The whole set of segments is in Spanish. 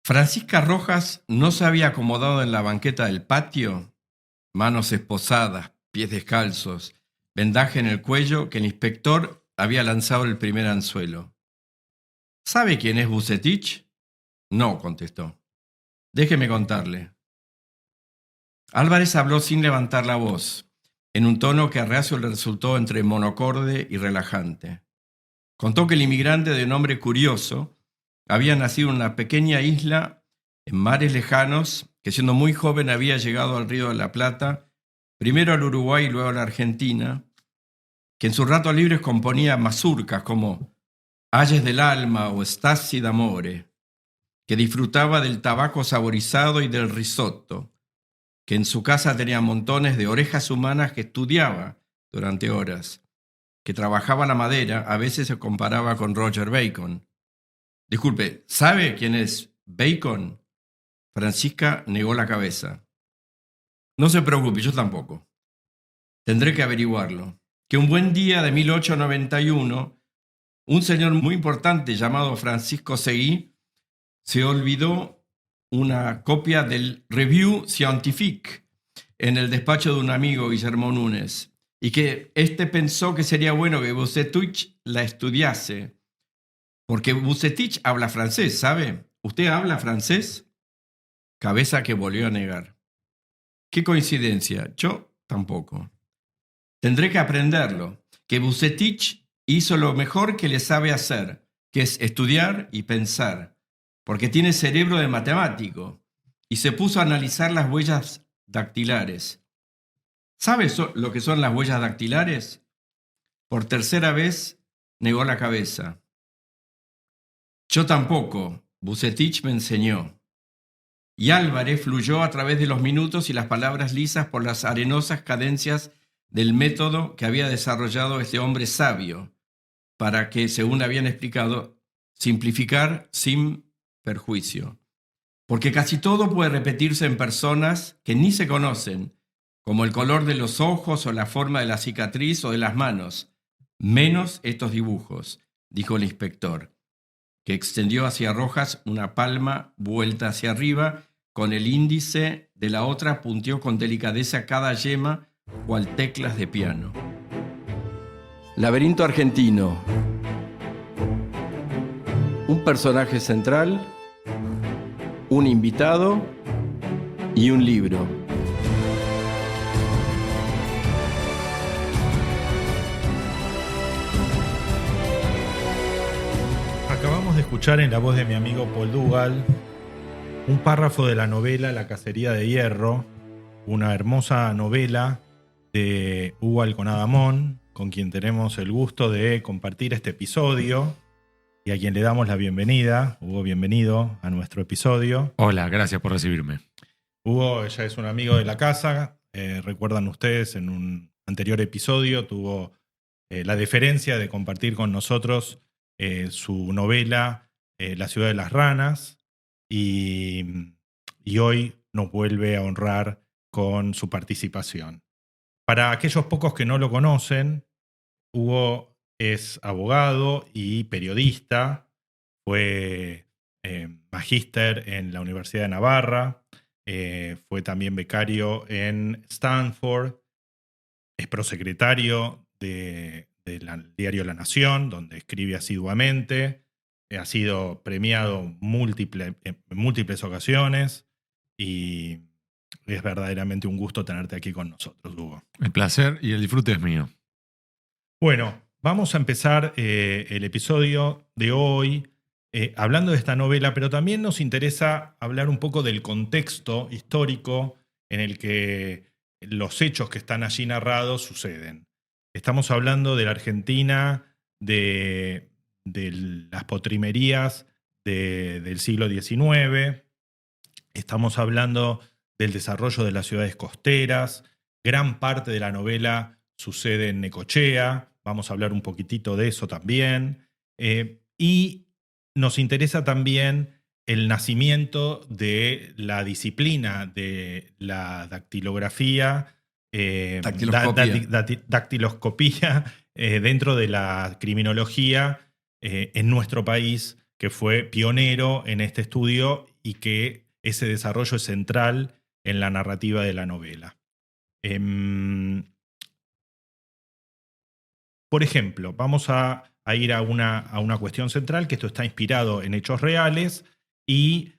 Francisca Rojas no se había acomodado en la banqueta del patio, manos esposadas, pies descalzos, vendaje en el cuello, que el inspector había lanzado el primer anzuelo. ¿Sabe quién es Vucetich? No, contestó. Déjeme contarle. Álvarez habló sin levantar la voz, en un tono que a Reacio le resultó entre monocorde y relajante. Contó que el inmigrante de nombre Curioso había nacido en una pequeña isla en mares lejanos, que siendo muy joven había llegado al Río de la Plata, primero al Uruguay y luego a la Argentina, que en sus ratos libres componía mazurcas como Ayes del alma o Stasi d'amore, que disfrutaba del tabaco saborizado y del risotto, que en su casa tenía montones de orejas humanas que estudiaba durante horas, que trabajaba la madera, a veces se comparaba con Roger Bacon. Disculpe, ¿sabe quién es Bacon? Francisca negó la cabeza. No se preocupe, yo tampoco. Tendré que averiguarlo. Que un buen día de 1891, un señor muy importante llamado Francisco Seguí se olvidó una copia del Revue Scientifique en el despacho de un amigo, Guillermo Núñez, y que éste pensó que sería bueno que Vucetich la estudiase, porque Vucetich habla francés, ¿sabe? ¿Usted habla francés? Cabeza que volvió a negar. Qué coincidencia, yo tampoco. Tendré que aprenderlo, que Vucetich hizo lo mejor que le sabe hacer, que es estudiar y pensar, porque tiene cerebro de matemático, y se puso a analizar las huellas dactilares. ¿Sabe lo que son las huellas dactilares? Por tercera vez negó la cabeza. Yo tampoco, Vucetich me enseñó. Y Álvarez fluyó a través de los minutos y las palabras lisas por las arenosas cadencias del método que había desarrollado este hombre sabio, para que, según habían explicado, simplificar sin perjuicio. Porque casi todo puede repetirse en personas que ni se conocen, como el color de los ojos o la forma de la cicatriz o de las manos, menos estos dibujos, dijo el inspector, que extendió hacia Rojas una palma vuelta hacia arriba, con el índice de la otra punteó con delicadeza cada yema, cual teclas de piano. Laberinto argentino. Un personaje central, un invitado y un libro. Acabamos de escuchar en la voz de mi amigo Paul Dugal un párrafo de la novela La cacería de hierro, una hermosa novela de Hugo Alconada-Amón, con quien tenemos el gusto de compartir este episodio y a quien le damos la bienvenida. Hugo, bienvenido a nuestro episodio. Hola, gracias por recibirme. Hugo ya es un amigo de la casa. Recuerdan ustedes, en un anterior episodio tuvo la deferencia de compartir con nosotros su novela La ciudad de las ranas, y hoy nos vuelve a honrar con su participación. Para aquellos pocos que no lo conocen, Hugo es abogado y periodista, fue magíster en la Universidad de Navarra, fue también becario en Stanford, es prosecretario del diario La Nación, donde escribe asiduamente, ha sido premiado en múltiples ocasiones y es verdaderamente un gusto tenerte aquí con nosotros, Hugo. El placer y el disfrute es mío. Bueno, vamos a empezar el episodio de hoy hablando de esta novela, pero también nos interesa hablar un poco del contexto histórico en el que los hechos que están allí narrados suceden. Estamos hablando de la Argentina de las potrimerías del siglo XIX. Estamos hablando del desarrollo de las ciudades costeras. Gran parte de la novela sucede en Necochea. Vamos a hablar un poquitito de eso también. Y nos interesa también el nacimiento de la disciplina de la dactilografía, dactiloscopía dentro de la criminología en nuestro país, que fue pionero en este estudio y que ese desarrollo es central en la narrativa de la novela. Por ejemplo, vamos a ir a una cuestión central, que esto está inspirado en hechos reales y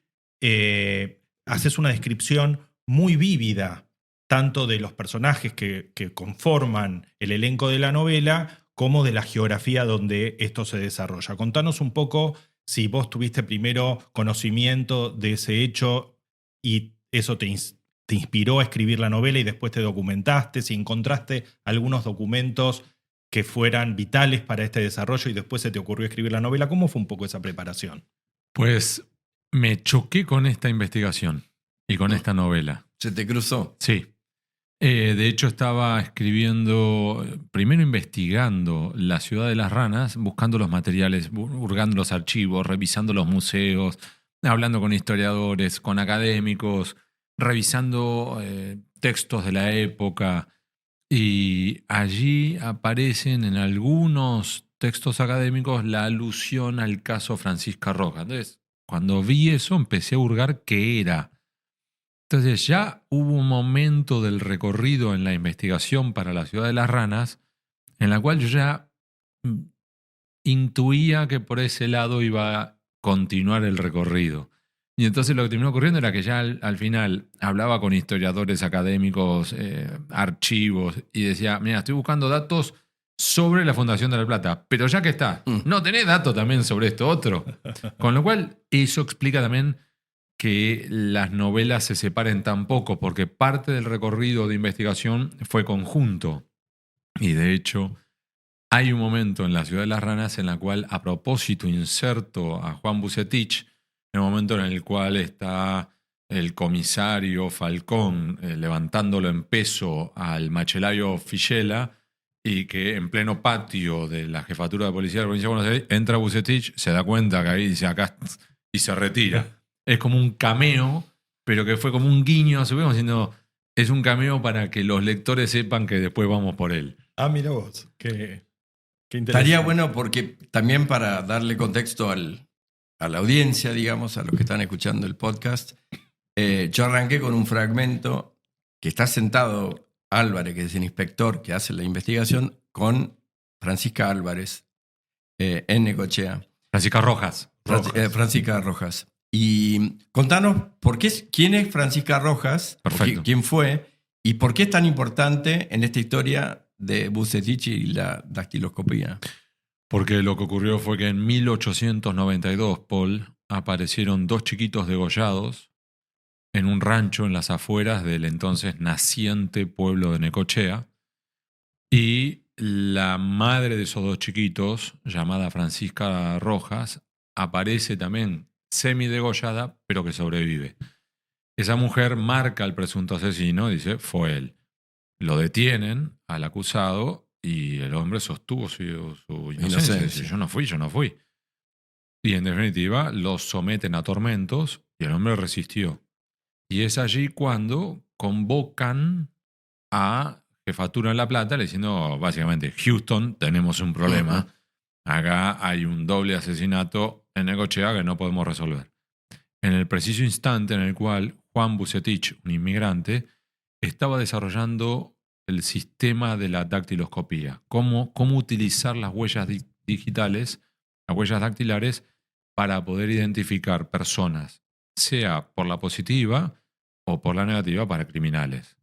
haces una descripción muy vívida tanto de los personajes que conforman el elenco de la novela como de la geografía donde esto se desarrolla. Contanos un poco si vos tuviste primero conocimiento de ese hecho y eso te inspiró a escribir la novela y después te documentaste, si encontraste algunos documentos que fueran vitales para este desarrollo y después se te ocurrió escribir la novela. ¿Cómo fue un poco esa preparación? Pues me choqué con esta investigación y con esta novela. ¿Se te cruzó? Sí. De hecho, estaba escribiendo, primero investigando la ciudad de las ranas, buscando los materiales, hurgando los archivos, revisando los museos, hablando con historiadores, con académicos, revisando textos de la época. Y allí aparecen en algunos textos académicos la alusión al caso Francisca Rojas. Entonces, cuando vi eso, empecé a hurgar qué era. Entonces ya hubo un momento del recorrido en la investigación para la ciudad de las ranas en la cual yo ya intuía que por ese lado iba a continuar el recorrido. Y entonces lo que terminó ocurriendo era que ya al final hablaba con historiadores académicos, archivos, y decía, mira, estoy buscando datos sobre la Fundación de La Plata, pero ya que está, ¿no tenés datos también sobre esto otro? Con lo cual eso explica también que las novelas se separen tan poco, porque parte del recorrido de investigación fue conjunto. Y de hecho, hay un momento en La Ciudad de las Ranas en la cual, a propósito, inserto a Juan Bucetich, en el momento en el cual está el comisario Falcón levantándolo en peso al machelario Fischella, y que en pleno patio de la jefatura de policía de la provincia de Buenos Aires entra Bucetich, se da cuenta que ahí dice acá y se retira. Es como un cameo, pero que fue como un guiño, subimos diciendo, es un cameo para que los lectores sepan que después vamos por él. Ah, mira vos, qué interesante. Estaría bueno porque también para darle contexto a la audiencia, digamos, a los que están escuchando el podcast, yo arranqué con un fragmento que está sentado Álvarez, que es el inspector que hace la investigación, con Francisca Álvarez en Necochea. Francisca Rojas. Francisca Rojas. Y contanos quién es Francisca Rojas, quién fue y por qué es tan importante en esta historia de Bucetich y la dactiloscopía. Porque lo que ocurrió fue que en 1892, Paul, aparecieron dos chiquitos degollados en un rancho en las afueras del entonces naciente pueblo de Necochea. Y la madre de esos dos chiquitos, llamada Francisca Rojas, aparece también semidegollada, pero que sobrevive. Esa mujer marca al presunto asesino, dice, fue él. Lo detienen al acusado y el hombre sostuvo su inocencia. Dice, yo no fui. Y en definitiva, los someten a tormentos y el hombre resistió. Y es allí cuando convocan a Jefatura en La Plata, le diciendo básicamente, Houston, tenemos un problema. Acá hay un doble asesinato en Necochea que no podemos resolver. En el preciso instante en el cual Juan Bucetich, un inmigrante, estaba desarrollando el sistema de la dactiloscopía. Cómo utilizar las huellas digitales, las huellas dactilares, para poder identificar personas, sea por la positiva o por la negativa, para criminales.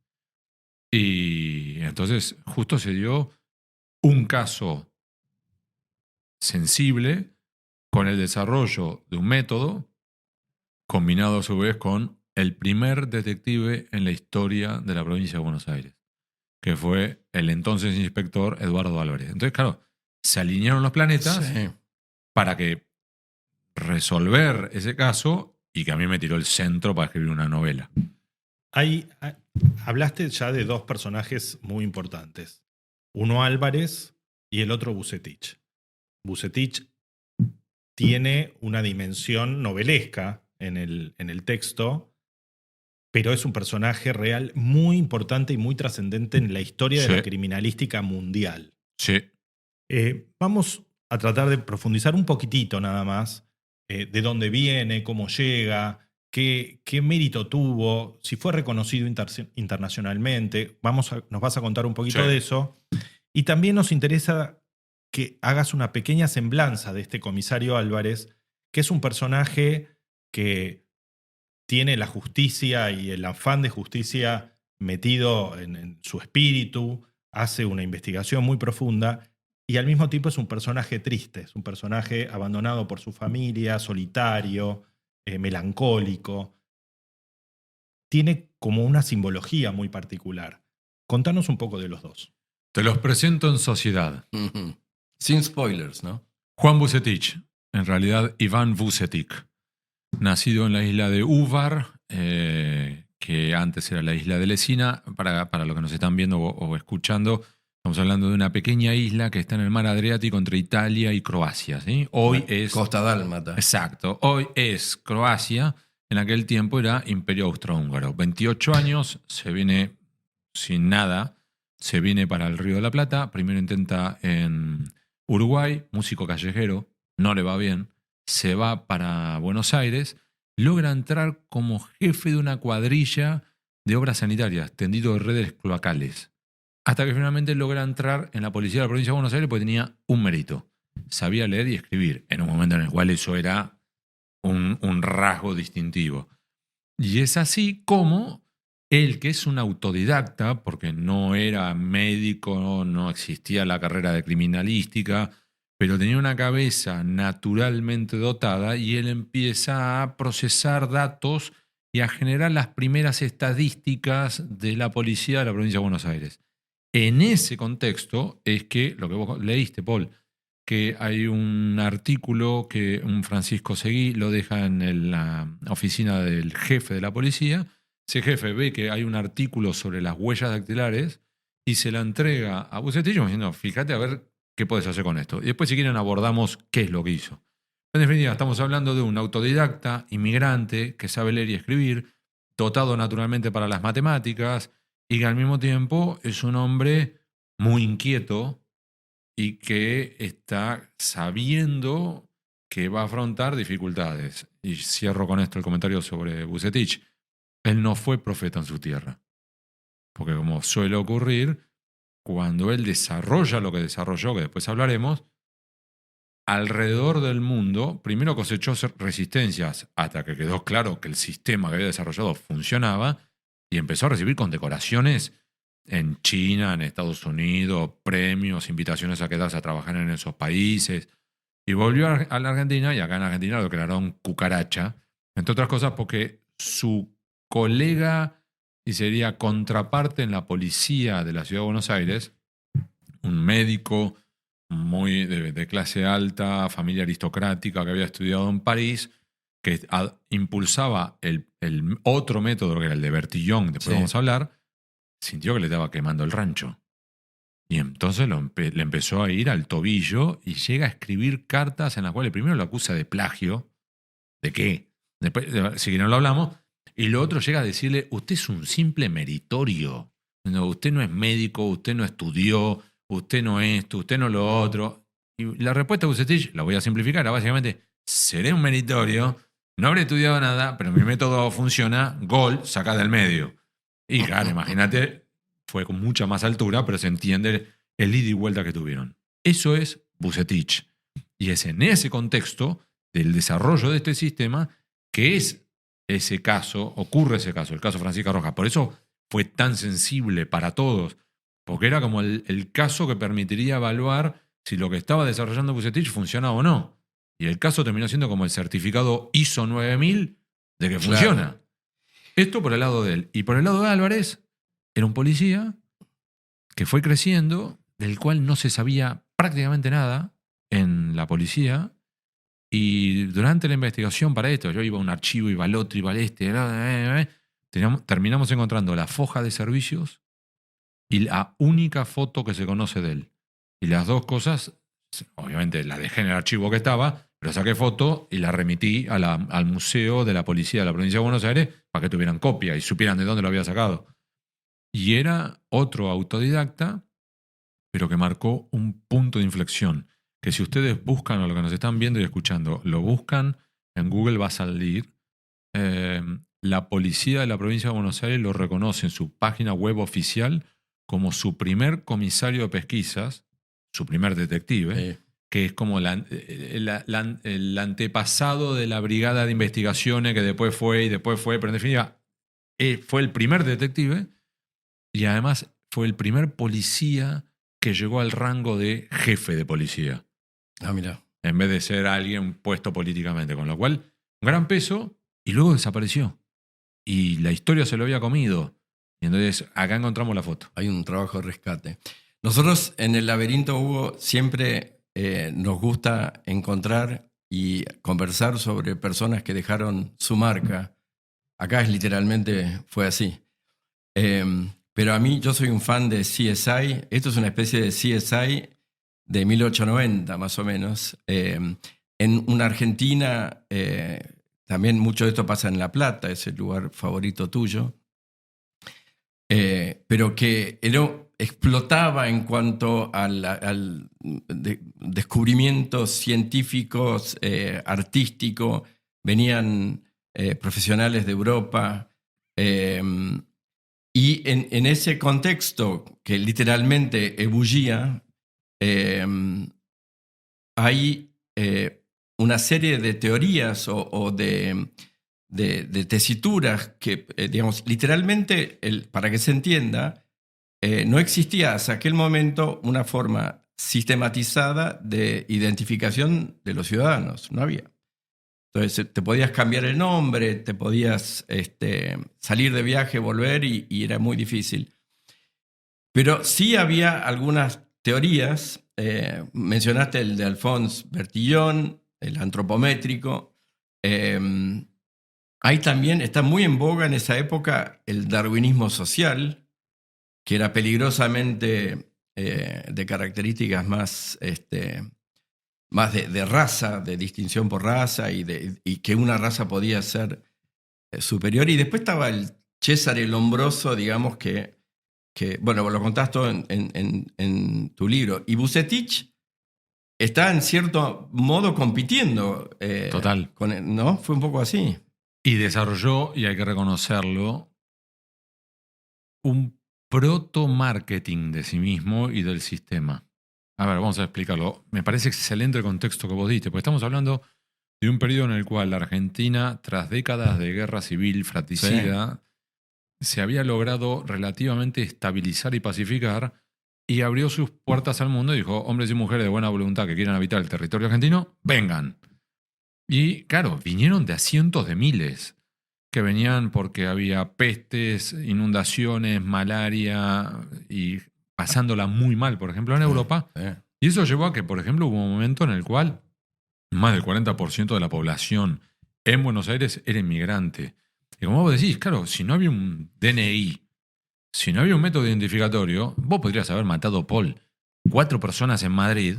Y entonces justo se dio un caso sensible con el desarrollo de un método combinado a su vez con el primer detective en la historia de la provincia de Buenos Aires, que fue el entonces inspector Eduardo Álvarez. Entonces, claro, se alinearon los planetas para que resolver ese caso y que a mí me tiró el centro para escribir una novela. Hablaste ya de dos personajes muy importantes. Uno Álvarez y el otro Bucetich. Bucetich tiene una dimensión novelesca en el texto, pero es un personaje real muy importante y muy trascendente en la historia de la criminalística mundial. Sí. Vamos a tratar de profundizar un poquitito nada más de dónde viene, cómo llega, qué mérito tuvo, si fue reconocido internacionalmente. Nos vas a contar un poquito Sí. de eso. Y también nos interesa que hagas una pequeña semblanza de este comisario Álvarez, que es un personaje que tiene la justicia y el afán de justicia metido en su espíritu, hace una investigación muy profunda y al mismo tiempo es un personaje triste, es un personaje abandonado por su familia, solitario, melancólico. Tiene como una simbología muy particular. Contanos un poco de los dos. Te los presento en sociedad. Ujú. Sin spoilers, ¿no? Juan Vucetich, en realidad Iván Vucetic, nacido en la isla de Uvar, que antes era la isla de Lesina. Para los que nos están viendo o escuchando, estamos hablando de una pequeña isla que está en el mar Adriático entre Italia y Croacia. ¿Sí? Hoy es... Costa Dálmata. Exacto, hoy es Croacia, en aquel tiempo era Imperio Austrohúngaro. 28 años, se viene sin nada, se viene para el Río de la Plata, primero intenta en Uruguay, músico callejero, no le va bien, se va para Buenos Aires, logra entrar como jefe de una cuadrilla de obras sanitarias, tendido de redes cloacales, hasta que finalmente logra entrar en la policía de la provincia de Buenos Aires porque tenía un mérito: sabía leer y escribir, en un momento en el cual eso era un rasgo distintivo. Y es así como él, que es un autodidacta, porque no era médico, no existía la carrera de criminalística, pero tenía una cabeza naturalmente dotada, y él empieza a procesar datos y a generar las primeras estadísticas de la policía de la provincia de Buenos Aires. En ese contexto es que, lo que vos leíste, Paul, que hay un artículo que un Francisco Seguí lo deja en la oficina del jefe de la policía. Ese jefe ve que hay un artículo sobre las huellas dactilares y se la entrega a Bucetillo diciendo: fíjate a ver qué puedes hacer con esto. Y después, si quieren, abordamos qué es lo que hizo. En definitiva, estamos hablando de un autodidacta, inmigrante, que sabe leer y escribir, dotado naturalmente para las matemáticas, y que al mismo tiempo es un hombre muy inquieto y que está sabiendo que va a afrontar dificultades. Y cierro con esto el comentario sobre Vucetich. Él no fue profeta en su tierra, porque como suele ocurrir, cuando él desarrolla lo que desarrolló, que después hablaremos, alrededor del mundo, primero cosechó resistencias hasta que quedó claro que el sistema que había desarrollado funcionaba, y empezó a recibir condecoraciones en China, en Estados Unidos, premios, invitaciones a quedarse a trabajar en esos países. Y volvió a la Argentina, y acá en Argentina lo declararon cucaracha, entre otras cosas porque su colega y sería contraparte en la policía de la Ciudad de Buenos Aires, un médico muy de clase alta, familia aristocrática, que había estudiado en París, que impulsaba el otro método, que era el de Bertillon, después vamos a hablar, sintió que le estaba quemando el rancho. Y entonces le empezó a ir al tobillo y llega a escribir cartas en las cuales primero lo acusa de plagio. ¿De qué? Después, si no lo hablamos. Y lo otro, llega a decirle: usted es un simple meritorio. No, usted no es médico, usted no estudió, usted no esto, usted no lo otro. Y la respuesta de Vucetich, la voy a simplificar, era básicamente: seré un meritorio, no habré estudiado nada, pero mi método funciona, gol, saca del medio. Y claro, imagínate, fue con mucha más altura, pero se entiende el ida y vuelta que tuvieron. Eso es Vucetich. Y es en ese contexto del desarrollo de este sistema que es ese caso, ocurre ese caso, el caso Francisca Rojas. Por eso fue tan sensible para todos, porque era como el caso que permitiría evaluar si lo que estaba desarrollando Vucetich funcionaba o no. Y el caso terminó siendo como el certificado ISO 9000 de que funciona. Claro. Esto por el lado de él. Y por el lado de Álvarez, era un policía que fue creciendo, del cual no se sabía prácticamente nada en la policía. Y durante la investigación para esto, yo iba a un archivo, iba al otro, iba al este, terminamos encontrando la foja de servicios y la única foto que se conoce de él. Y las dos cosas, obviamente la dejé en el archivo que estaba, pero saqué foto y la remití al Museo de la Policía de la Provincia de Buenos Aires para que tuvieran copia y supieran de dónde lo había sacado. Y era otro autodidacta, pero que marcó un punto de inflexión. Que si ustedes buscan, a lo que nos están viendo y escuchando, lo buscan en Google, va a salir La policía de la provincia de Buenos Aires lo reconoce en su página web oficial como su primer comisario de pesquisas, su primer detective, Sí. que es como el antepasado de la brigada de investigaciones que después fue, pero en definitiva fue el primer detective y además fue el primer policía que llegó al rango de jefe de policía, Ah, mira. en vez de ser alguien puesto políticamente, con lo cual, un gran peso, y luego desapareció. Y la historia se lo había comido. Y entonces acá encontramos la foto. Hay un trabajo de rescate. Nosotros en el laberinto, Hugo, siempre nos gusta encontrar y conversar sobre personas que dejaron su marca. Acá literalmente fue así. Pero a mí, yo soy un fan de CSI. Esto es una especie de CSI de 1890, más o menos. En una Argentina, también mucho de esto pasa en La Plata, es el lugar favorito tuyo. Pero que explotaba en cuanto al descubrimientos científicos, artístico. Venían profesionales de Europa. Y en ese contexto que literalmente ebullía, hay una serie de teorías o de tesituras que, digamos, literalmente, para que se entienda, no existía hasta aquel momento una forma sistematizada de identificación de los ciudadanos. No había. Entonces te podías cambiar el nombre, te podías salir de viaje, volver y era muy difícil. Pero sí había algunas teorías. Mencionaste el de Alphonse Bertillon, el antropométrico. Hay también, está muy en boga en esa época, el darwinismo social, que era peligrosamente de características más de raza, de distinción por raza, y que una raza podía ser superior. Y después estaba el César el Hombroso, digamos, que bueno, lo contás todo en tu libro. Y Vucetich está en cierto modo compitiendo. Total. Con él, ¿no? Fue un poco así. Y desarrolló, y hay que reconocerlo, un proto-marketing de sí mismo y del sistema. A ver, vamos a explicarlo. Me parece excelente el contexto que vos diste, porque estamos hablando de un periodo en el cual la Argentina, tras décadas de guerra civil fratricida, se había logrado relativamente estabilizar y pacificar y abrió sus puertas al mundo y dijo, hombres y mujeres de buena voluntad que quieran habitar el territorio argentino, vengan. Y claro, vinieron de a cientos de miles, que venían porque había pestes, inundaciones, malaria y pasándola muy mal, por ejemplo, en Europa. Y eso llevó a que, por ejemplo, hubo un momento en el cual más del 40% de la población en Buenos Aires era inmigrante. Y como vos decís, claro, si no había un DNI, si no había un método identificatorio, vos podrías haber matado a Paul. 4 personas en Madrid,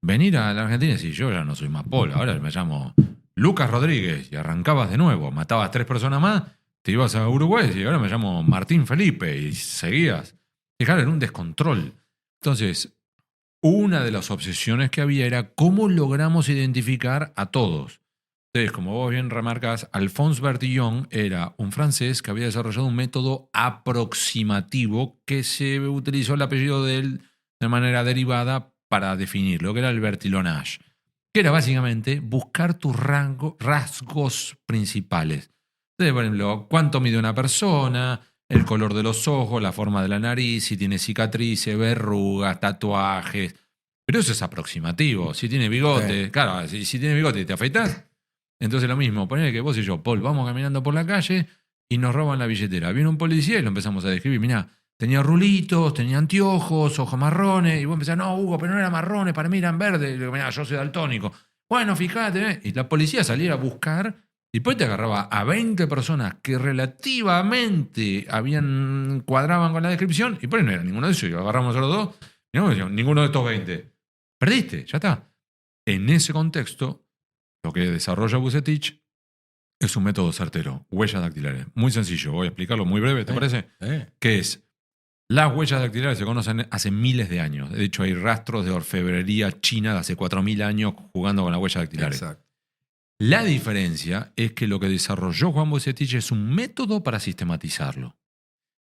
venir a la Argentina y decir, yo ya no soy más Paul, ahora me llamo Lucas Rodríguez, y arrancabas de nuevo, matabas 3 personas más, te ibas a Uruguay y ahora me llamo Martín Felipe, y seguías. Y claro, era un descontrol. Entonces, una de las obsesiones que había era cómo logramos identificar a todos. Entonces, como vos bien remarcas, Alphonse Bertillon era un francés que había desarrollado un método aproximativo que se utilizó el apellido de él de manera derivada para definir lo que era el Bertillonage, que era básicamente buscar tus rasgos principales. Entonces, por ejemplo, cuánto mide una persona, el color de los ojos, la forma de la nariz, si tiene cicatrices, verrugas, tatuajes. Pero eso es aproximativo. Si tiene bigote, claro, si tiene bigote y te afeitas, entonces lo mismo. Ponele que vos y yo, Paul, vamos caminando por la calle y nos roban la billetera. Viene un policía y lo empezamos a describir. Mirá, tenía rulitos, tenía anteojos, ojos marrones. Y vos empezás, no, Hugo, pero no eran marrones, para mí eran verdes. Y le digo, mirá, yo soy daltónico. Bueno, fíjate. Y la policía salía a buscar y después te agarraba a 20 personas que relativamente cuadraban con la descripción y por ahí no era ninguno de ellos. Y lo agarramos a los dos y no decían, ninguno de estos 20. Perdiste, ya está. En ese contexto, lo que desarrolla Vucetich es un método certero, huellas dactilares. Muy sencillo, voy a explicarlo muy breve, ¿te parece? Que es, las huellas dactilares se conocen hace miles de años. De hecho, hay rastros de orfebrería china de hace 4.000 años jugando con las huellas dactilares. Exacto. La diferencia es que lo que desarrolló Juan Bucetich es un método para sistematizarlo.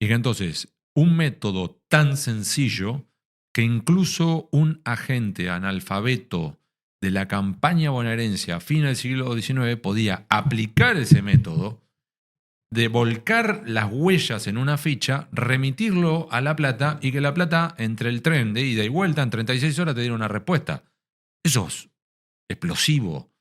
Y que entonces, un método tan sencillo que incluso un agente analfabeto de la campaña bonaerense a fines del siglo XIX podía aplicar ese método de volcar las huellas en una ficha, remitirlo a La Plata y que La Plata, entre el tren de ida y vuelta, en 36 horas te diera una respuesta. Eso es explosivo.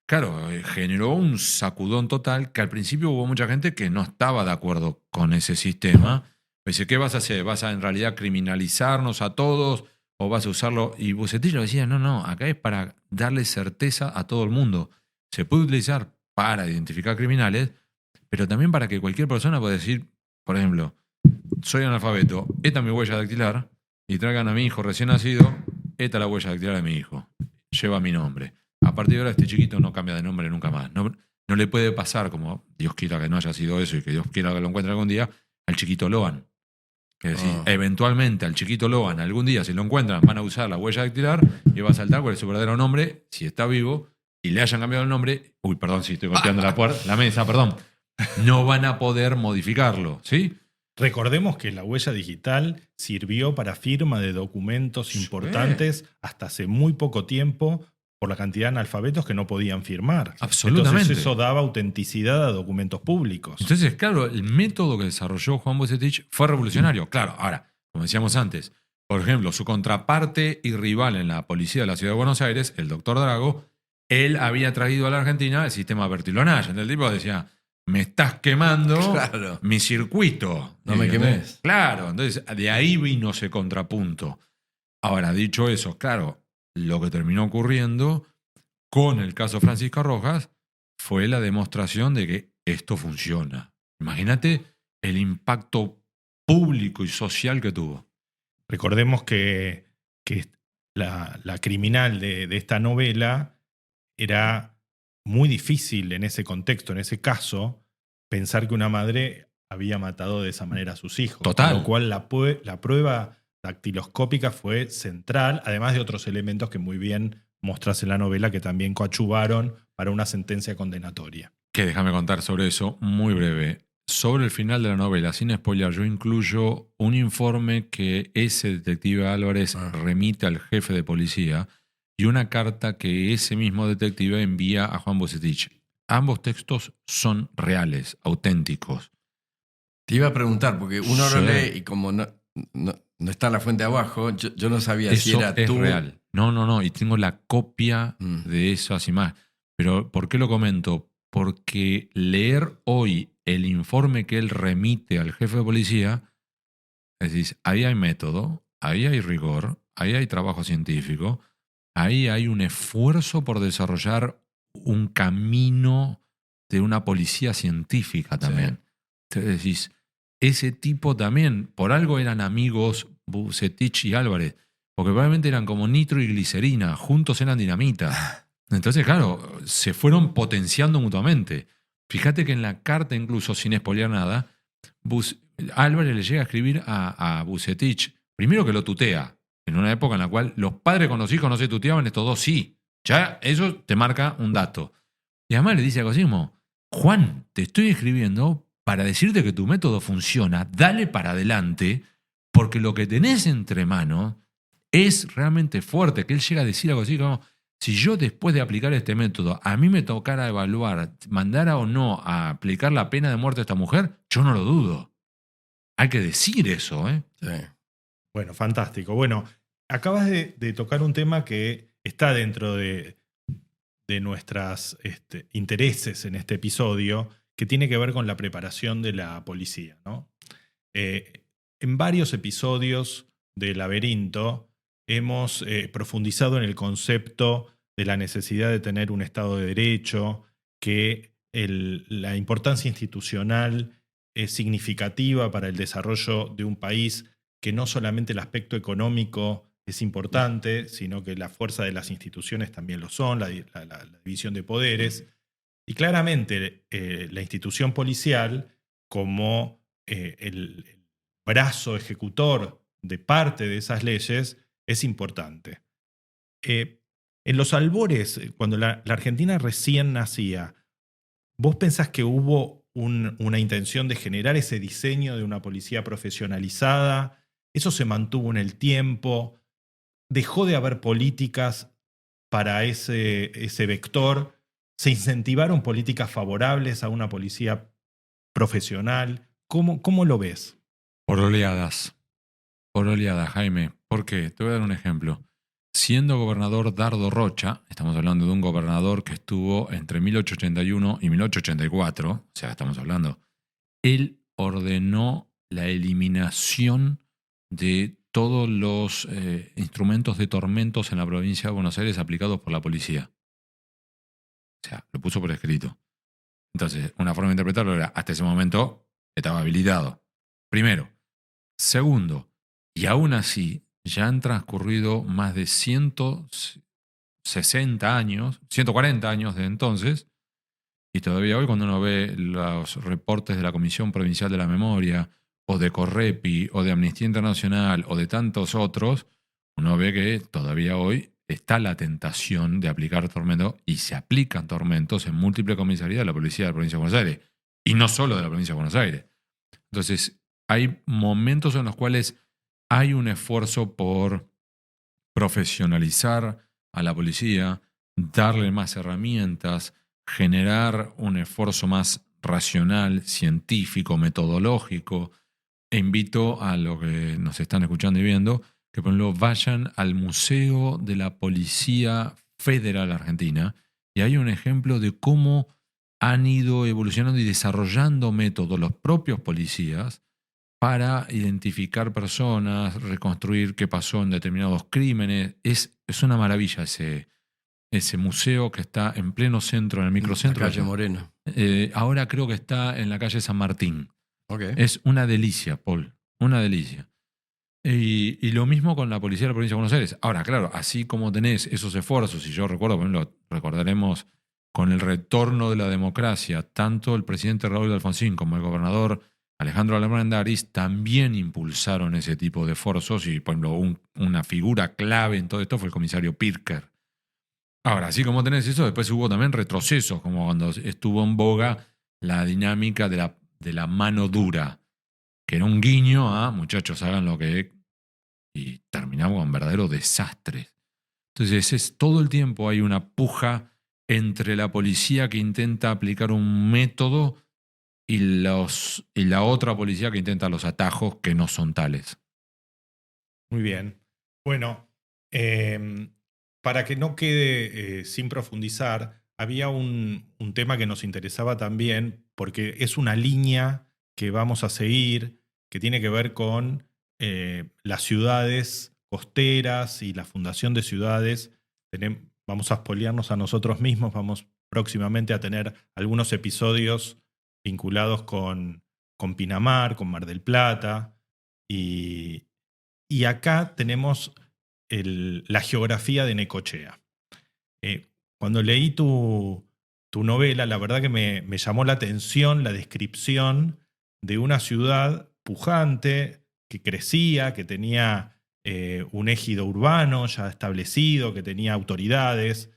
Claro, generó un sacudón total que al principio hubo mucha gente que no estaba de acuerdo con ese sistema. Dice, ¿qué vas a hacer? ¿Vas a en realidad criminalizarnos a todos o vas a usarlo? Y Bucetich lo decía, no, acá es para darle certeza a todo el mundo. Se puede utilizar para identificar criminales, pero también para que cualquier persona pueda decir, por ejemplo, soy analfabeto, esta es mi huella dactilar, y traigan a mi hijo recién nacido, esta es la huella dactilar de mi hijo, lleva mi nombre. A partir de ahora este chiquito no cambia de nombre nunca más. No le puede pasar, como Dios quiera que no haya sido eso y que Dios quiera que lo encuentre algún día, al chiquito Loan. Es decir, eventualmente al chiquito Loan, algún día si lo encuentran, van a usar la huella dactilar y va a saltar cuál es su verdadero nombre, si está vivo, y le hayan cambiado el nombre. Uy, perdón, si estoy golpeando la mesa, perdón. No van a poder modificarlo, ¿sí? Recordemos que la huella digital sirvió para firma de documentos importantes hasta hace muy poco tiempo por la cantidad de analfabetos que no podían firmar. Absolutamente. Entonces eso daba autenticidad a documentos públicos. Entonces, claro, el método que desarrolló Juan Bucetich fue revolucionario. Claro, ahora, como decíamos antes, por ejemplo, su contraparte y rival en la policía de la ciudad de Buenos Aires, el doctor Drago, él había traído a la Argentina el sistema Bertillonage. El tipo decía, me estás quemando mi circuito. No me quemes. Claro, entonces de ahí vino ese contrapunto. Ahora, dicho eso, claro, lo que terminó ocurriendo con el caso Francisco Rojas fue la demostración de que esto funciona. Imagínate el impacto público y social que tuvo. Recordemos que la criminal de esta novela era muy difícil en ese contexto, en ese caso, pensar que una madre había matado de esa manera a sus hijos. Total. Con lo cual la prueba dactiloscópica fue central, además de otros elementos que muy bien mostrás en la novela que también coadyuvaron para una sentencia condenatoria. Que déjame contar sobre eso muy breve. Sobre el final de la novela, sin spoiler, yo incluyo un informe que ese detective Álvarez remite al jefe de policía y una carta que ese mismo detective envía a Juan Bucetich. Ambos textos son reales, auténticos. Te iba a preguntar, porque uno lo lee y como no está la fuente abajo, yo no sabía eso si era es tú. Real. No, y tengo la copia de esas imágenes. Pero ¿por qué lo comento? Porque leer hoy el informe que él remite al jefe de policía, es decir, ahí hay método, ahí hay rigor, ahí hay trabajo científico, ahí hay un esfuerzo por desarrollar un camino de una policía científica también. Sí. Entonces decís, ese tipo también, por algo eran amigos Bucetich y Álvarez, porque probablemente eran como nitro y glicerina, juntos eran dinamita. Entonces, claro, se fueron potenciando mutuamente. Fíjate que en la carta, incluso sin spoilear nada, Álvarez le llega a escribir a Bucetich, primero que lo tutea, en una época en la cual los padres con los hijos no se tuteaban, estos dos sí. Ya eso te marca un dato. Y además le dice a Cosimo, Juan, te estoy escribiendo para decirte que tu método funciona, dale para adelante, porque lo que tenés entre manos es realmente fuerte. Que él llega a decir algo así como, si yo después de aplicar este método, a mí me tocara evaluar, mandara o no a aplicar la pena de muerte a esta mujer, yo no lo dudo. Hay que decir eso, ¿eh? Sí. Bueno, fantástico. Bueno, acabas de tocar un tema que está dentro de nuestros intereses en este episodio, que tiene que ver con la preparación de la policía, ¿no? En varios episodios de Laberinto hemos profundizado en el concepto de la necesidad de tener un Estado de Derecho, que la importancia institucional es significativa para el desarrollo de un país, que no solamente el aspecto económico es importante, sino que la fuerza de las instituciones también lo son, la división de poderes. Y claramente la institución policial, como el brazo ejecutor de parte de esas leyes, es importante. En los albores, cuando la Argentina recién nacía, ¿vos pensás que hubo una intención de generar ese diseño de una policía profesionalizada? ¿Eso se mantuvo en el tiempo? ¿Dejó de haber políticas para ese vector? ¿Se incentivaron políticas favorables a una policía profesional? ¿Cómo lo ves? Por oleadas, Jaime. ¿Por qué? Te voy a dar un ejemplo. Siendo gobernador Dardo Rocha, estamos hablando de un gobernador que estuvo entre 1881 y 1884, o sea, estamos hablando, él ordenó la eliminación de todos los instrumentos de tormentos en la provincia de Buenos Aires aplicados por la policía. O sea, lo puso por escrito. Entonces, una forma de interpretarlo era, hasta ese momento estaba habilitado. Primero. Segundo, y aún así, ya han transcurrido más de 160 años, 140 años de entonces, y todavía hoy cuando uno ve los reportes de la Comisión Provincial de la Memoria, o de Correpi, o de Amnistía Internacional, o de tantos otros, uno ve que todavía hoy está la tentación de aplicar tormentos, y se aplican tormentos en múltiples comisarías de la Policía de la Provincia de Buenos Aires, y no solo de la Provincia de Buenos Aires. Entonces, hay momentos en los cuales hay un esfuerzo por profesionalizar a la policía, darle más herramientas, generar un esfuerzo más racional, científico, metodológico. E invito a los que nos están escuchando y viendo que por ejemplo vayan al Museo de la Policía Federal Argentina y hay un ejemplo de cómo han ido evolucionando y desarrollando métodos los propios policías para identificar personas, reconstruir qué pasó en determinados crímenes. Es una maravilla ese museo que está en pleno centro, en el microcentro. La calle Moreno. Ahora creo que está en la calle San Martín. Okay. Es una delicia, Paul, una delicia. Y lo mismo con la Policía de la Provincia de Buenos Aires. Ahora, claro, así como tenés esos esfuerzos, y yo recuerdo, por ejemplo, recordaremos con el retorno de la democracia, tanto el presidente Raúl Alfonsín como el gobernador Alejandro Armendáriz también impulsaron ese tipo de esfuerzos y, por ejemplo, una figura clave en todo esto fue el comisario Pirker. Ahora, así como tenés eso, después hubo también retrocesos, como cuando estuvo en boga la dinámica de la mano dura, que era un guiño a muchachos, hagan lo que... y terminamos con verdaderos desastres. Entonces, todo el tiempo hay una puja entre la policía que intenta aplicar un método y la otra policía que intenta los atajos que no son tales. Muy bien. Bueno, para que no quede sin profundizar, había un tema que nos interesaba también, porque es una línea que vamos a seguir, que tiene que ver con las ciudades costeras y la fundación de ciudades. Vamos a spoilearnos a nosotros mismos, vamos próximamente a tener algunos episodios vinculados con Pinamar, con Mar del Plata, y acá tenemos la geografía de Necochea. Cuando leí tu novela, la verdad que me llamó la atención la descripción de una ciudad pujante, que crecía, que tenía un ejido urbano ya establecido, que tenía autoridades.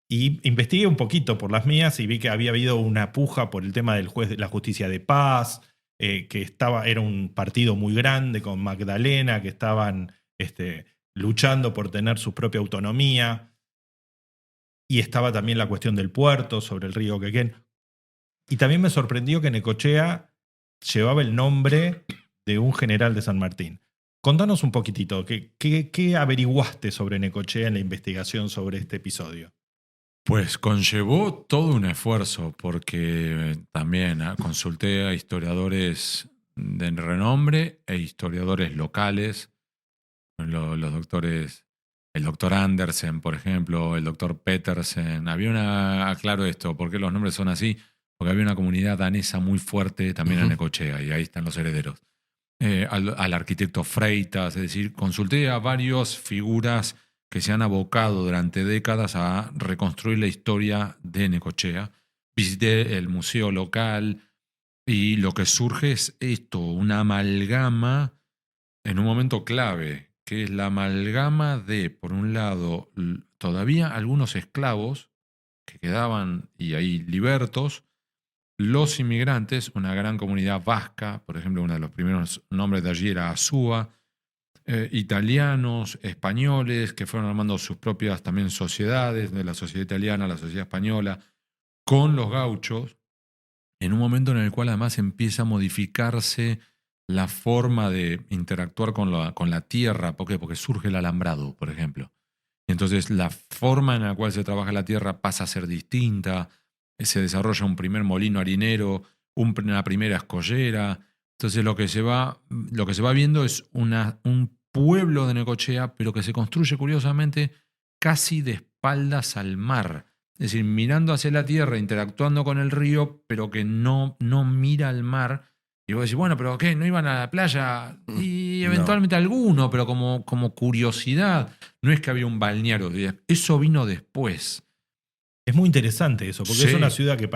Y investigué un poquito por las mías y vi que había habido una puja por el tema del juez de la justicia de paz, que era un partido muy grande con Magdalena, que estaban luchando por tener su propia autonomía. Y estaba también la cuestión del puerto sobre el río Quequén. Y también me sorprendió que Necochea llevaba el nombre de un general de San Martín. Contanos un poquitito, ¿qué averiguaste sobre Necochea en la investigación sobre este episodio? Pues conllevó todo un esfuerzo porque también consulté a historiadores de renombre e historiadores locales, los doctores, el doctor Andersen, por ejemplo, el doctor Petersen. Aclaro esto, ¿por qué los nombres son así? Porque había una comunidad danesa muy fuerte también en Necochea y ahí están los herederos. Al arquitecto Freitas, es decir, consulté a varias figuras que se han abocado durante décadas a reconstruir la historia de Necochea. Visité el museo local y lo que surge es esto, una amalgama en un momento clave, que es la amalgama de, por un lado, todavía algunos esclavos que quedaban y ahí libertos, los inmigrantes, una gran comunidad vasca, por ejemplo, uno de los primeros nombres de allí era Azúa, italianos, españoles, que fueron armando sus propias también sociedades, de la sociedad italiana, la sociedad española, con los gauchos, en un momento en el cual además empieza a modificarse la forma de interactuar con la tierra. ¿Por qué? Porque surge el alambrado, por ejemplo. Entonces la forma en la cual se trabaja la tierra pasa a ser distinta, se desarrolla un primer molino harinero, una primera escollera. Entonces lo que se va viendo es un pueblo de Necochea, pero que se construye curiosamente casi de espaldas al mar. Es decir, mirando hacia la tierra, interactuando con el río, pero que no mira al mar. Y vos decís, bueno, pero ¿qué? ¿No iban a la playa? Y eventualmente alguno, pero como curiosidad. No es que había un balneario. Eso vino después. Es muy interesante eso, porque Sí. es una ciudad que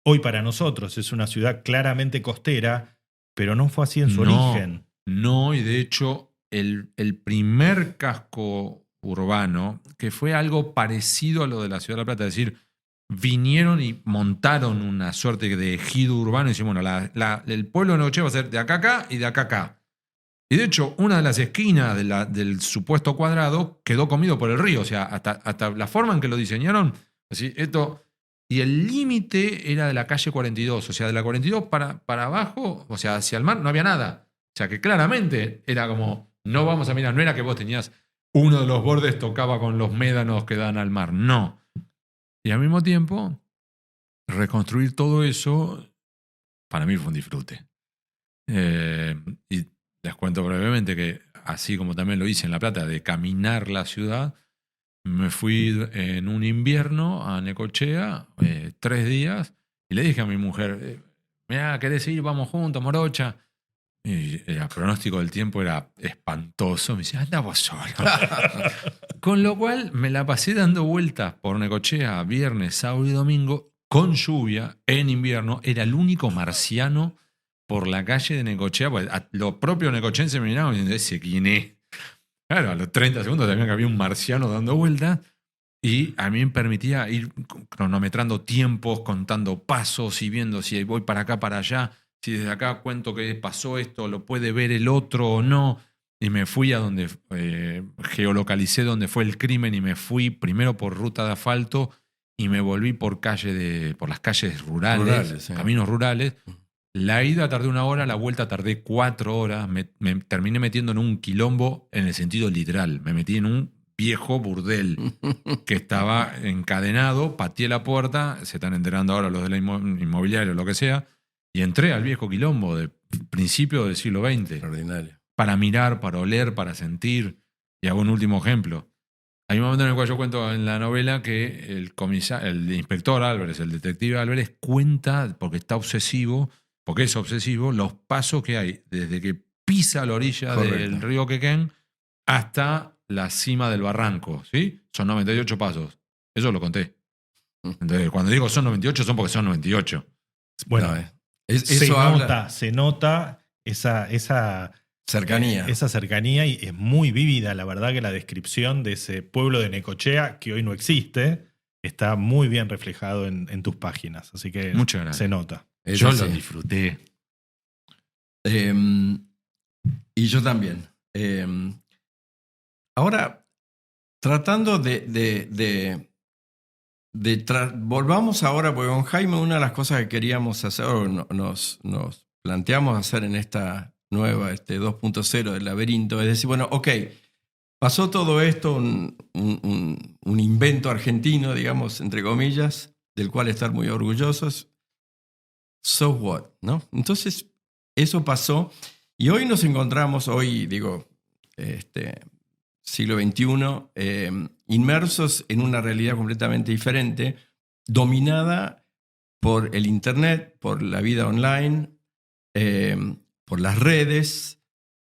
hoy para nosotros es una ciudad claramente costera, pero no fue así en su origen. No, y de hecho el primer casco urbano, que fue algo parecido a lo de la Ciudad de La Plata, es decir, vinieron y montaron una suerte de ejido urbano y decimos, bueno, el pueblo de Necochea va a ser de acá a acá y de acá a acá. Y de hecho, una de las esquinas del supuesto cuadrado quedó comido por el río. O sea, hasta la forma en que lo diseñaron, así, y el límite era de la calle 42. O sea, de la 42 para abajo, o sea, hacia el mar, no había nada. O sea, que claramente era como, no vamos a mirar, no era que vos tenías uno de los bordes tocaba con los médanos que dan al mar. No. Y al mismo tiempo, reconstruir todo eso, para mí fue un disfrute. Y les cuento brevemente que, así como también lo hice en La Plata, de caminar la ciudad, me fui en un invierno a Necochea, 3 días, y le dije a mi mujer, mirá, ¿querés ir? Vamos juntos, morocha. Y el pronóstico del tiempo era espantoso. Me decía, anda vos solo. Con lo cual me la pasé dando vueltas por Necochea viernes, sábado y domingo, con lluvia, en invierno. Era el único marciano por la calle de Necochea. Pues los propios necochenses me miraban diciendo, ¿ese quién es? Claro, a los 30 segundos también había un marciano dando vueltas. Y a mí me permitía ir cronometrando tiempos, contando pasos y viendo si voy para acá, para allá. Si desde acá cuento que pasó esto, lo puede ver el otro o no. Y me fui a donde geolocalicé donde fue el crimen y me fui primero por ruta de asfalto y me volví por las calles rurales, sí. Caminos rurales. La ida tardé 1 hora, la vuelta tardé 4 horas. Me terminé metiendo en un quilombo en el sentido literal. Me metí en un viejo burdel que estaba encadenado, pateé la puerta, se están enterando ahora los de la inmobiliaria o lo que sea, y entré al viejo quilombo de principio del siglo XX. Extraordinario. Para mirar, para oler, para sentir. Y hago un último ejemplo. Hay un momento en el cual yo cuento en la novela que el inspector Álvarez, el detective Álvarez, cuenta, porque está obsesivo, porque es obsesivo, los pasos que hay desde que pisa la orilla del río Quequén hasta la cima del barranco. ¿Sí? Son 98 pasos. Eso lo conté. Entonces, cuando digo son 98, son porque son 98. Bueno, eso se nota esa cercanía. Esa cercanía, y es muy vívida, la verdad, que la descripción de ese pueblo de Necochea, que hoy no existe, está muy bien reflejado en tus páginas. Así que Muchas gracias. Se nota. Yo lo disfruté. Y yo también. Ahora, tratando volvamos ahora, porque con Jaime una de las cosas que queríamos hacer, o nos planteamos hacer en esta nueva 2.0 del laberinto, es decir, bueno, ok, pasó todo esto, un invento argentino, digamos, entre comillas, del cual estar muy orgullosos. So what, ¿no? Entonces, eso pasó, y hoy nos encontramos, siglo XXI, inmersos en una realidad completamente diferente, dominada por el Internet, por la vida online, por las redes.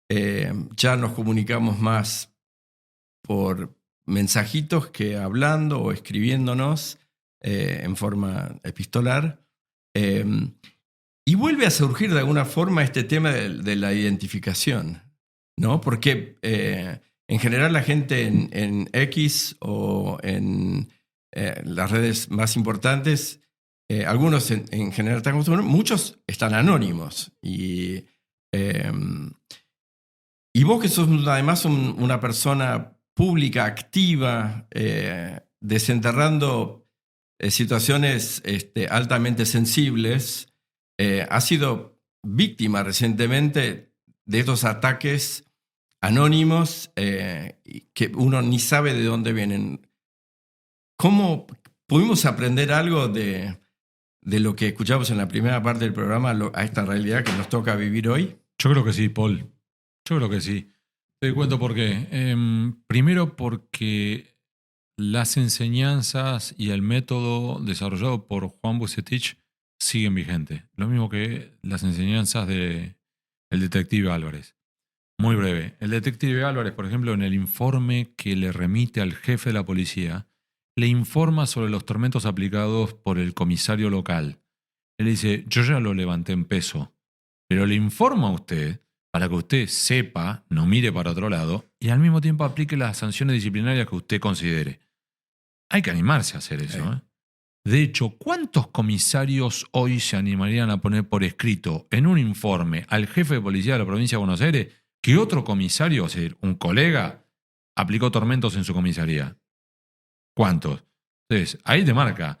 Ya nos comunicamos más por mensajitos que hablando o escribiéndonos en forma epistolar. Y vuelve a surgir de alguna forma este tema de la identificación. ¿no? Porque en general la gente en X o en las redes más importantes, algunos en general están acostumbrados, muchos están anónimos. Y vos que sos además una persona pública, activa, desenterrando situaciones altamente sensibles, has sido víctima recientemente de estos ataques anónimos que uno ni sabe de dónde vienen. ¿Cómo pudimos aprender algo de lo que escuchamos en la primera parte del programa a esta realidad que nos toca vivir hoy? Yo creo que sí, Paul. Yo creo que sí. Te cuento por qué. Primero porque las enseñanzas y el método desarrollado por Juan Vucetich siguen vigentes. Lo mismo que las enseñanzas del detective Álvarez. Muy breve. El detective Álvarez, por ejemplo, en el informe que le remite al jefe de la policía, le informa sobre los tormentos aplicados por el comisario local. Él dice, yo ya lo levanté en peso, pero le informo a usted para que usted sepa, no mire para otro lado, y al mismo tiempo aplique las sanciones disciplinarias que usted considere. Hay que animarse a hacer eso, ¿eh? De hecho, ¿cuántos comisarios hoy se animarían a poner por escrito en un informe al jefe de policía de la provincia de Buenos Aires que otro comisario, o sea, un colega, aplicó tormentos en su comisaría? ¿Cuántos? Entonces, ahí te marca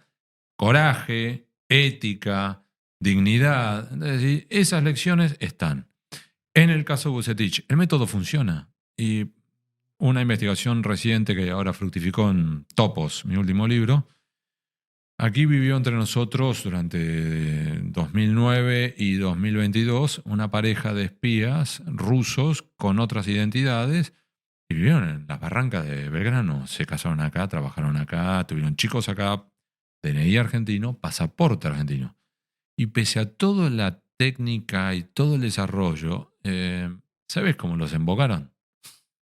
coraje, ética, dignidad. Es decir, esas lecciones están. En el caso de Vucetich, el método funciona. Y una investigación reciente que ahora fructificó en Topos, mi último libro, aquí vivió entre nosotros durante 2009 y 2022 una pareja de espías rusos con otras identidades y vivieron en las barrancas de Belgrano. Se casaron acá, trabajaron acá, tuvieron chicos acá, DNI argentino, pasaporte argentino. Y pese a toda la técnica y todo el desarrollo, ¿sabes cómo los embocaron?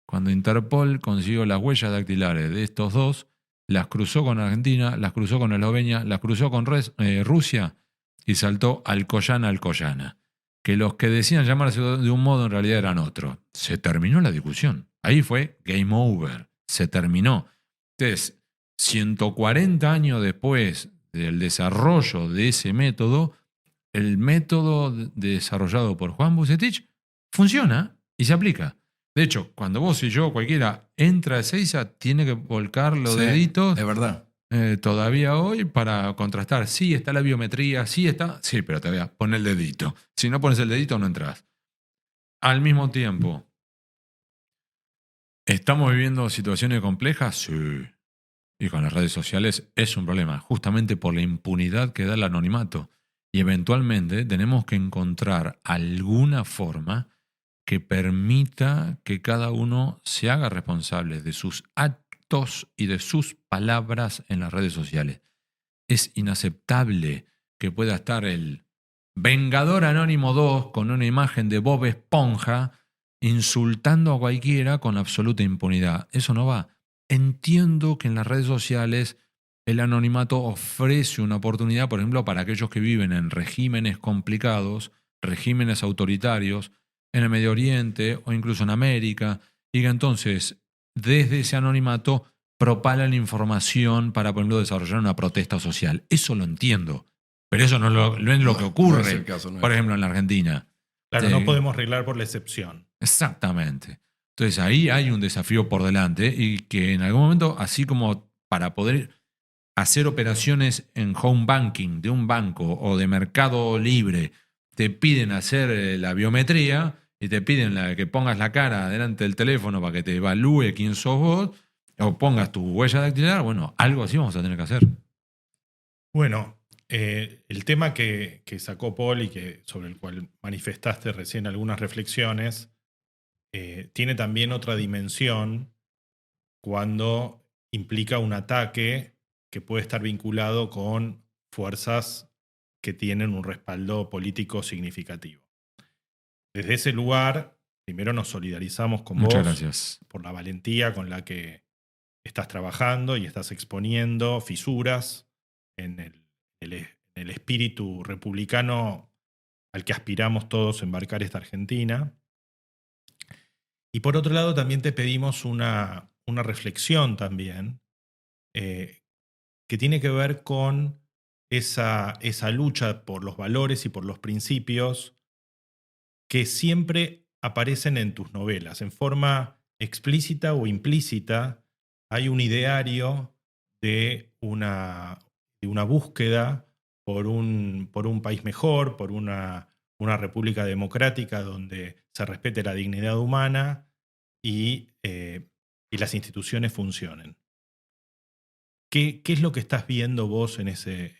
Cuando Interpol consiguió las huellas dactilares de estos dos, las cruzó con Argentina, las cruzó con Eslovenia, las cruzó con Rusia y saltó Alcoyana. Que los que decían llamarse de un modo en realidad eran otro. Se terminó la discusión. Ahí fue game over. Se terminó. Entonces, 140 años después del desarrollo de ese método, el método desarrollado por Juan Vucetich funciona y se aplica. De hecho, cuando vos y yo, cualquiera, entra a Ezeiza, tiene que volcar los deditos. Es verdad. Todavía hoy para contrastar. Sí, está la biometría, sí está. Sí, pero todavía pon el dedito. Si no pones el dedito, no entras. Al mismo tiempo, ¿estamos viviendo situaciones complejas? Sí. Y con las redes sociales es un problema, justamente por la impunidad que da el anonimato. Y eventualmente tenemos que encontrar alguna forma que permita que cada uno se haga responsable de sus actos y de sus palabras en las redes sociales. Es inaceptable que pueda estar el Vengador Anónimo 2 con una imagen de Bob Esponja insultando a cualquiera con absoluta impunidad. Eso no va. Entiendo que en las redes sociales el anonimato ofrece una oportunidad, por ejemplo, para aquellos que viven en regímenes complicados, regímenes autoritarios, en el Medio Oriente o incluso en América, y que entonces desde ese anonimato propalan información para, por ejemplo, desarrollar una protesta social. Eso lo entiendo, pero eso no es lo que ocurre, no es el caso, no es. Por ejemplo, en la Argentina. Claro, no podemos arreglar por la excepción. Exactamente. Entonces ahí hay un desafío por delante y que en algún momento, así como para poder hacer operaciones en home banking de un banco o de mercado libre, te piden hacer la biometría y te piden que pongas la cara delante del teléfono para que te evalúe quién sos vos o pongas tu huella dactilar, bueno, algo así vamos a tener que hacer. Bueno, el tema que sacó Paul y sobre el cual manifestaste recién algunas reflexiones, tiene también otra dimensión cuando implica un ataque que puede estar vinculado con fuerzas que tienen un respaldo político significativo. Desde ese lugar, primero nos solidarizamos con Muchas vos gracias. por la valentía con la que estás trabajando y estás exponiendo fisuras en el espíritu republicano al que aspiramos todos a embarcar esta Argentina. Y por otro lado, también te pedimos una reflexión también, que tiene que ver con esa lucha por los valores y por los principios que siempre aparecen en tus novelas. En forma explícita o implícita, hay un ideario de una búsqueda por un país mejor, por una república democrática donde se respete la dignidad humana y las instituciones funcionen. ¿Qué es lo que estás viendo vos en ese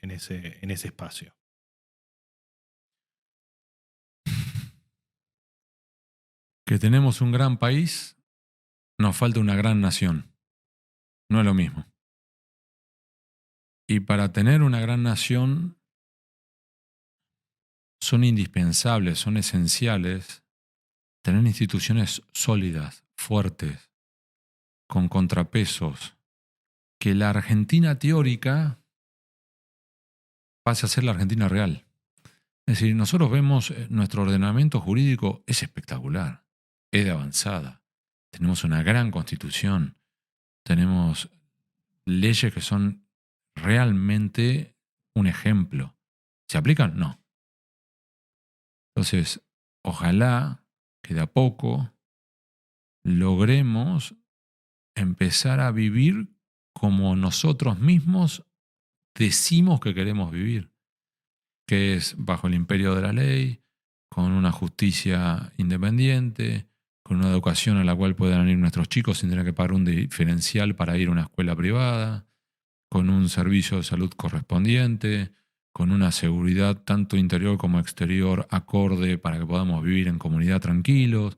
espacio? Que tenemos un gran país, nos falta una gran nación. No es lo mismo. Y para tener una gran nación son indispensables, son esenciales tener instituciones sólidas, fuertes, con contrapesos, que la Argentina teórica pase a ser la Argentina real. Es decir, nosotros vemos nuestro ordenamiento jurídico es espectacular, es de avanzada. Tenemos una gran constitución, tenemos leyes que son realmente un ejemplo. ¿Se aplican? No. Entonces, ojalá que de a poco logremos empezar a vivir como nosotros mismos decimos que queremos vivir, que es bajo el imperio de la ley, con una justicia independiente, con una educación a la cual puedan ir nuestros chicos sin tener que pagar un diferencial para ir a una escuela privada, con un servicio de salud correspondiente, con una seguridad tanto interior como exterior acorde para que podamos vivir en comunidad tranquilos.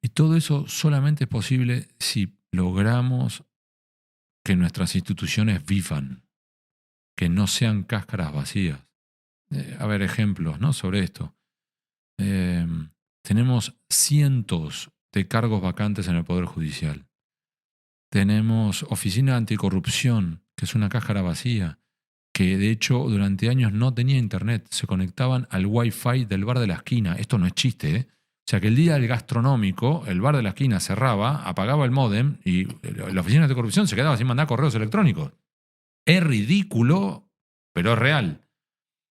Y todo eso solamente es posible si logramos que nuestras instituciones vivan, que no sean cáscaras vacías. A ver, ejemplos, ¿no?, sobre esto. Tenemos cientos de cargos vacantes en el Poder Judicial. Tenemos Oficina Anticorrupción, que es una cáscara vacía, que de hecho durante años no tenía internet, se conectaban al Wi-Fi del bar de la esquina. Esto no es chiste, ¿eh? O sea que el día del gastronómico, el bar de la esquina cerraba, apagaba el módem y la Oficina Anticorrupción se quedaba sin mandar correos electrónicos. Es ridículo, pero es real.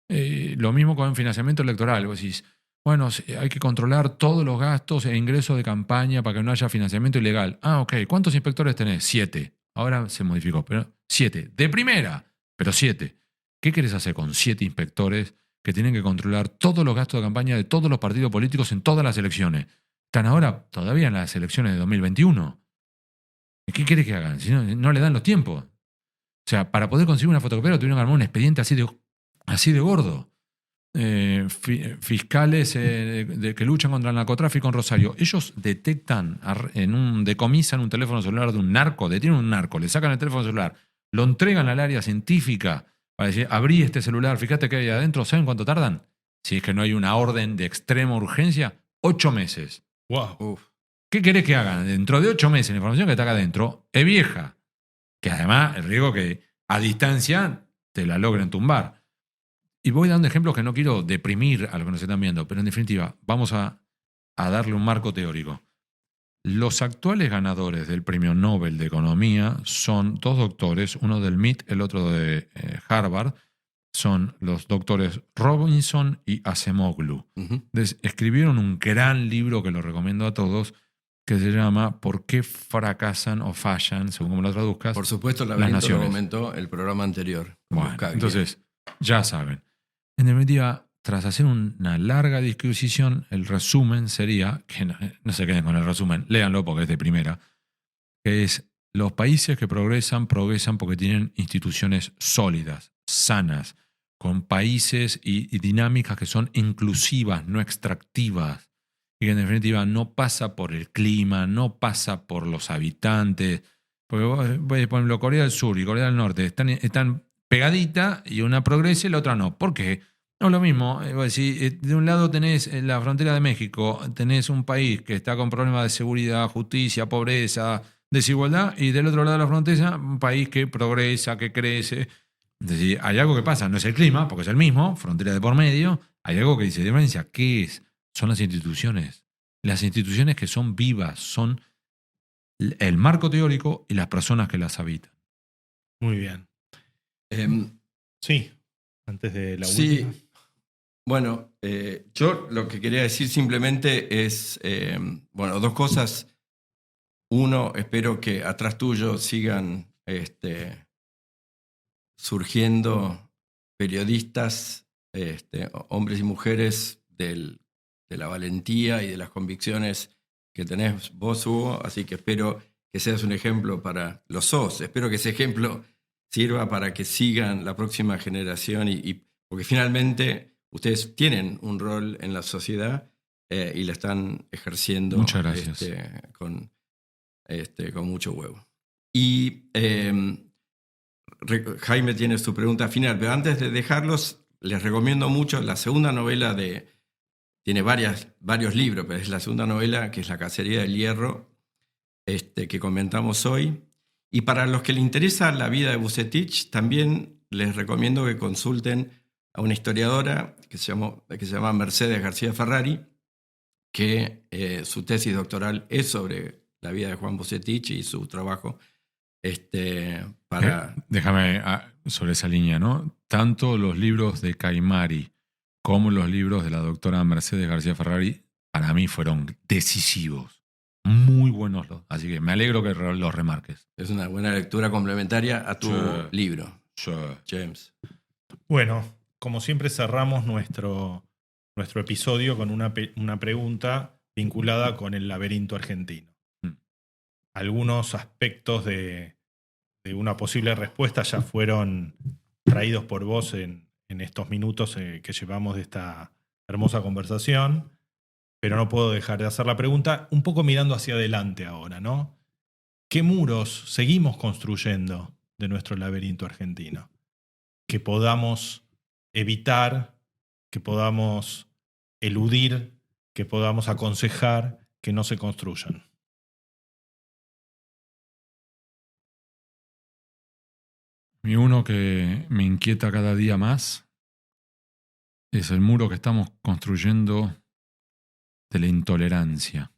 Lo mismo con financiamiento electoral. Vos decís, bueno, hay que controlar todos los gastos e ingresos de campaña para que no haya financiamiento ilegal. Ah, ok. ¿Cuántos inspectores tenés? 7. Ahora se modificó, pero 7. De primera, pero 7. ¿Qué querés hacer con 7 inspectores que tienen que controlar todos los gastos de campaña de todos los partidos políticos en todas las elecciones? Están ahora todavía en las elecciones de 2021. ¿Qué querés que hagan? Si no le dan los tiempos. O sea, para poder conseguir una fotocopiadora tuvieron que armar un expediente así de gordo. Fiscales que luchan contra el narcotráfico en Rosario. Ellos detectan, decomisan un teléfono celular de un narco, detienen un narco, le sacan el teléfono celular, lo entregan al área científica para decir, abrí este celular, fíjate qué hay adentro. ¿Saben cuánto tardan? Si es que no hay una orden de extrema urgencia, 8 meses. Wow. Uf. ¿Qué querés que hagan? Dentro de 8 meses la información que está acá adentro es vieja. Que además el riesgo que a distancia te la logren tumbar. Y voy dando ejemplos que no quiero deprimir a los que nos están viendo, pero en definitiva vamos a darle un marco teórico. Los actuales ganadores del Premio Nobel de Economía son 2 doctores, uno del MIT, el otro de Harvard. Son los doctores Robinson y Acemoglu. Escribieron un gran libro que lo recomiendo a todos, que se llama ¿Por qué fracasan o fallan, según como lo traduzcas? Por supuesto, las Laberinto naciones. lo comentó el programa anterior. Bueno, entonces, ya saben. En definitiva, tras hacer una larga disquisición, el resumen sería, que no se queden con el resumen, léanlo porque es de primera, que es: los países que progresan porque tienen instituciones sólidas, sanas, con países y dinámicas que son inclusivas, no extractivas, y que en definitiva no pasa por el clima, no pasa por los habitantes. Porque vos, por ejemplo, Corea del Sur y Corea del Norte están pegaditas y una progresa y la otra no. ¿Por qué? No es lo mismo. Si de un lado tenés la frontera de México, tenés un país que está con problemas de seguridad, justicia, pobreza, desigualdad, y del otro lado de la frontera un país que progresa, que crece. Es decir, hay algo que pasa, no es el clima, porque es el mismo, frontera de por medio, hay algo que dice diferencia. ¿Qué es? Son las instituciones. las instituciones que son vivas, son el marco teórico y las personas que las habitan. Muy bien. Sí, antes de la Sí, última. bueno, yo lo que quería decir simplemente es, dos cosas. Uno, espero que atrás tuyo sigan surgiendo periodistas, hombres y mujeres de la valentía y de las convicciones que tenés vos, Hugo, así que espero que seas un ejemplo para los sos. Espero que ese ejemplo sirva para que sigan la próxima generación porque finalmente ustedes tienen un rol en la sociedad y la están ejerciendo. Muchas gracias. Con mucho huevo. Y Jaime tiene su pregunta final, pero antes de dejarlos, les recomiendo mucho la segunda novela tiene varios libros, pero es la segunda novela, que es La cacería del hierro, que comentamos hoy. Y para los que les interesa la vida de Vucetich, también les recomiendo que consulten a una historiadora que se llama Mercedes García Ferrari, que su tesis doctoral es sobre la vida de Juan Vucetich y su trabajo para... Déjame sobre esa línea, ¿no? Tanto los libros de Caimari como los libros de la doctora Mercedes García Ferrari, para mí fueron decisivos. Muy buenos. Así que me alegro que los remarques. Es una buena lectura complementaria a tu libro, James. Bueno, como siempre cerramos nuestro episodio con una pregunta vinculada con el laberinto argentino. Algunos aspectos de una posible respuesta ya fueron traídos por vos en estos minutos que llevamos de esta hermosa conversación, pero no puedo dejar de hacer la pregunta un poco mirando hacia adelante ahora, ¿no? ¿Qué muros seguimos construyendo de nuestro laberinto argentino? Que podamos evitar, que podamos eludir, que podamos aconsejar que no se construyan. Y uno que me inquieta cada día más es el muro que estamos construyendo de la intolerancia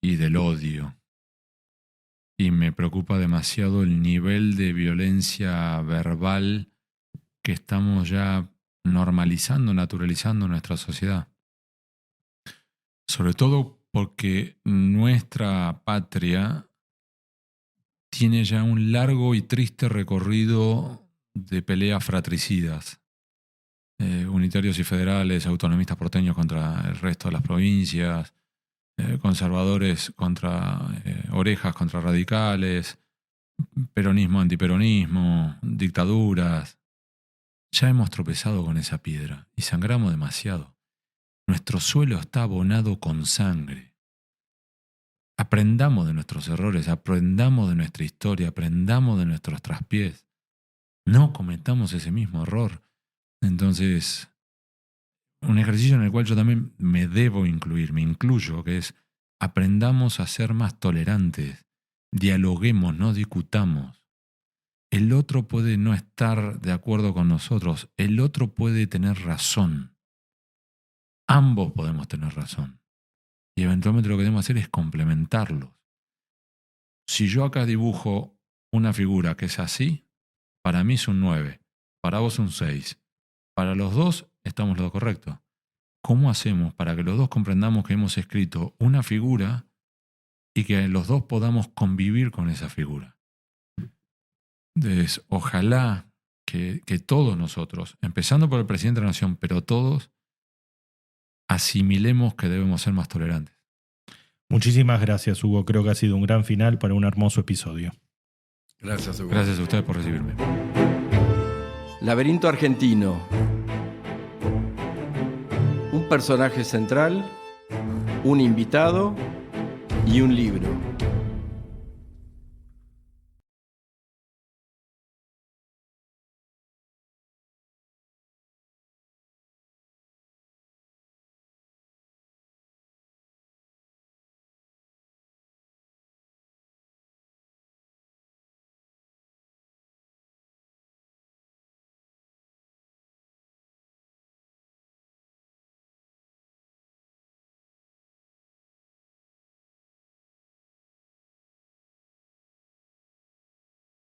y del odio. Y me preocupa demasiado el nivel de violencia verbal que estamos ya normalizando, naturalizando en nuestra sociedad. Sobre todo porque nuestra patria tiene ya un largo y triste recorrido de peleas fratricidas. Unitarios y federales, autonomistas porteños contra el resto de las provincias, conservadores contra orejas contra radicales, peronismo, antiperonismo, dictaduras. Ya hemos tropezado con esa piedra y sangramos demasiado. Nuestro suelo está abonado con sangre. Aprendamos de nuestros errores, aprendamos de nuestra historia, aprendamos de nuestros traspiés. No cometamos ese mismo error. Entonces, un ejercicio en el cual yo también me debo incluir, me incluyo, que es aprendamos a ser más tolerantes, dialoguemos, no discutamos. El otro puede no estar de acuerdo con nosotros, el otro puede tener razón. Ambos podemos tener razón. Y eventualmente lo que debemos hacer es complementarlos. Si yo acá dibujo una figura que es así, para mí es un 9, para vos un 6. Para los dos estamos lo correcto. ¿Cómo hacemos para que los dos comprendamos que hemos escrito una figura y que los dos podamos convivir con esa figura? Entonces, ojalá que todos nosotros, empezando por el presidente de la Nación, pero todos, asimilemos que debemos ser más tolerantes. Muchísimas gracias, Hugo. Creo que ha sido un gran final para un hermoso episodio. Gracias, Hugo. Gracias a ustedes por recibirme. Laberinto argentino. Un personaje central, un invitado y un libro.